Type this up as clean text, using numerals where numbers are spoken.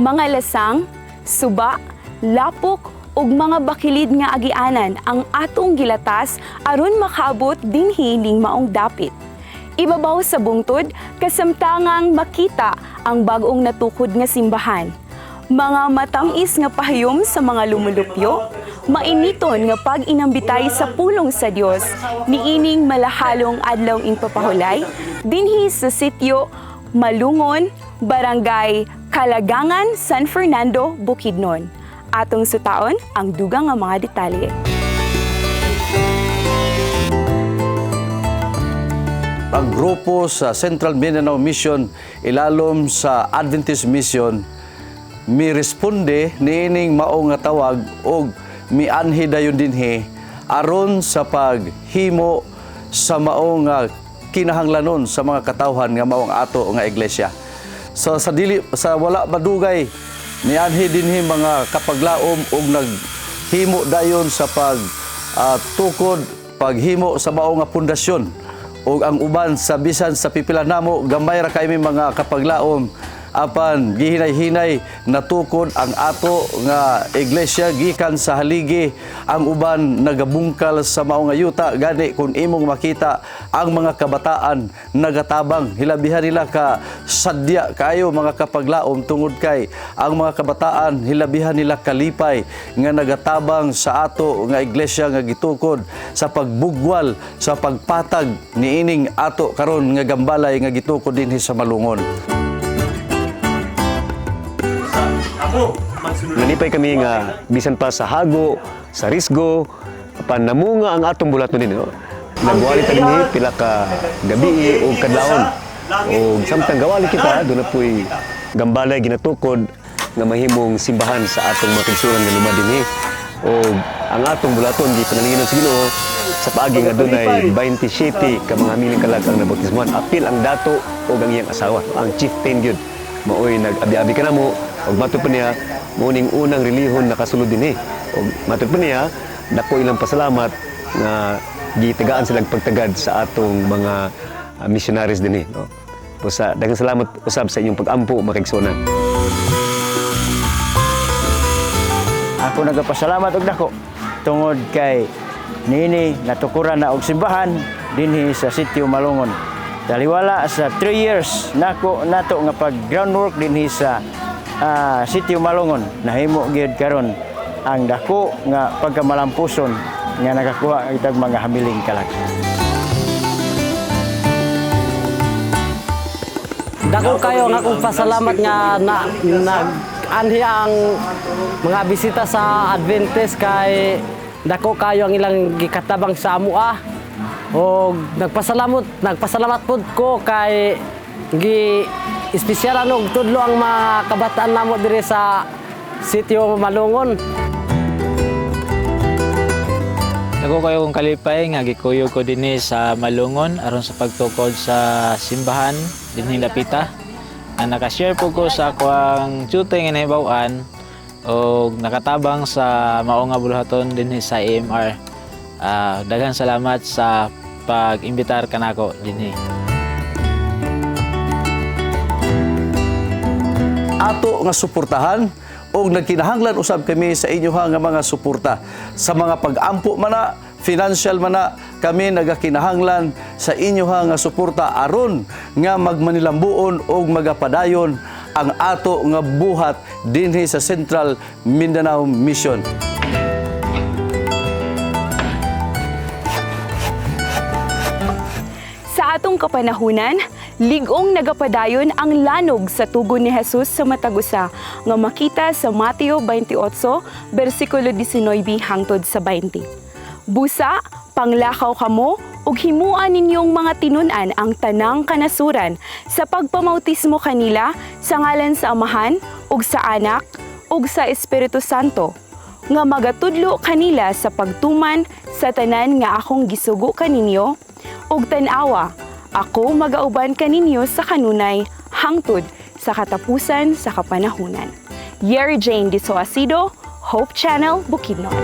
Mga lasang, suba, lapok, ug mga bakilid nga agianan ang atong gilatas aron makaabot dinhi ning maong dapit. Ibabaw sa bungtod, kasamtangang makita ang bag-ong natukod nga simbahan. Mga matamis nga pahayom sa mga lumulupyo, mainiton nga pag-inambitay sa pulong sa Dios niining malahalong adlaw ing papahulay dinhi sa sitio Malungon, Barangay Kalagangan, San Fernando, Bukidnon. Atong sutaon ang dugang nga mga detalye. Ang grupo sa Central Mindanao Mission ilalom sa Adventist Mission mi responde niining mao nga tawag og mianhi dayon dinhi aron sa paghimo sa mao nga kinahanglanon sa mga katawhan nga maong ato nga iglesia. So sa wala madugay nianhi dinhi mga kapaglaom og naghimo dayon sa tukod paghimo sa mao nga pundasyon ug ang uban sa bisan sa pipila namo gamay ra kay mga kapaglaom apan gihinay-hinay natukod ang ato nga iglesia gikan sa haligi ang uban nagabungkal sa mao nga yuta gani kung imong makita ang mga kabataan nagatabang hilabihan nila ka sadya kayo mga kapaglaom tungod kay ang mga kabataan hilabihan nila kalipay nga nagatabang sa ato nga iglesia nga gitukod sa pagbugwal sa pagpatag niining ato karon nga gambalay nga gitukod dinhi sa Malungon. Nalipay kami nga bisan pa sa hago, sa risgo, panamunga ang atong bulat din. No? Nagwali ta dinhi pila ka gabi o kadlawon. O samtang gawali kita, doon na po'y gambalay ginatukod nga mahimong simbahan sa atong mga tigsuran nga luma dinhi. O ang atong bulaton di panalingon sa Ginoo sa paagi nga doon ay 27 ka mga miling kalag ang nabautismuhan. Apil ang dato o ang iyang asawa, ang chieftain gyud. Maoy nag-abi-abi ka na mo, og matod pa niya, muning unang relihon nakasulod din eh. Og matod pa niya, dako ilang pasalamat na gitagaan silang pagtagad sa atong mga missionaries din eh. No? Daghang salamat usab sa inyong pag-ampo, makigsunan. Ako nagapasalamat og dako tungod kay nini natukuran na og simbahan dinhi sa sitio Malungon. Taliwala sa 3 years nato nga pag groundwork dinhi sa sitio Malungon, nahimo gyud karon ang dako nga pagkamalampuson nga nakakuha itag mga hamiling kalag. Dako kayo nga akong pasalamat nga anhi ang mga bisita sa Adventist kay dako kayo ang ilang gikatabang sa amua. O nagpasalamat pud ko kay espesyal og tudlo ang mga kabataan namo dire sa sitio Malungon. Ako kayo kong kalipay nga gikuyog ko dinhi sa Malungon aron sa pagtukod sa simbahan dinhi Lapita. Naka-share po ko sa akong tutoy nga nahibaw-an o nakatabang sa mao nga buluhaton dinhi sa AMR. Daghang salamat sa pag-imbitar kanako dinhi. Ato nga suportahan o nagkinahanglan usab kami sa inyoha nga mga suporta sa mga pag-ampo mana, financial mana, kami nagakinahanglan sa inyoha nga suporta aron nga magmanilambuon o magapadayon ang ato nga buhat dinhi sa Central Mindanao Mission. Sa atong kapanahunan, ligong nagapadayon ang lanog sa tugon ni Jesus sa Matagusa nga makita sa Mateo 28, versikulo 19 hangtod sa 20. Busa, panglakaw kamo ug himuan ninyong mga tinunan ang tanang kanasuran sa pagpamautismo kanila sa ngalan sa Amahan ug sa Anak ug sa Espiritu Santo nga magatudlo kanila sa pagtuman sa tanan nga akong gisugo kaninyo ug tan-awa ako magauban kaninyo sa kanunay hangtod sa katapusan sa kapanahunan. Yeri Jane Disoasido, Hope Channel, Bukidnon.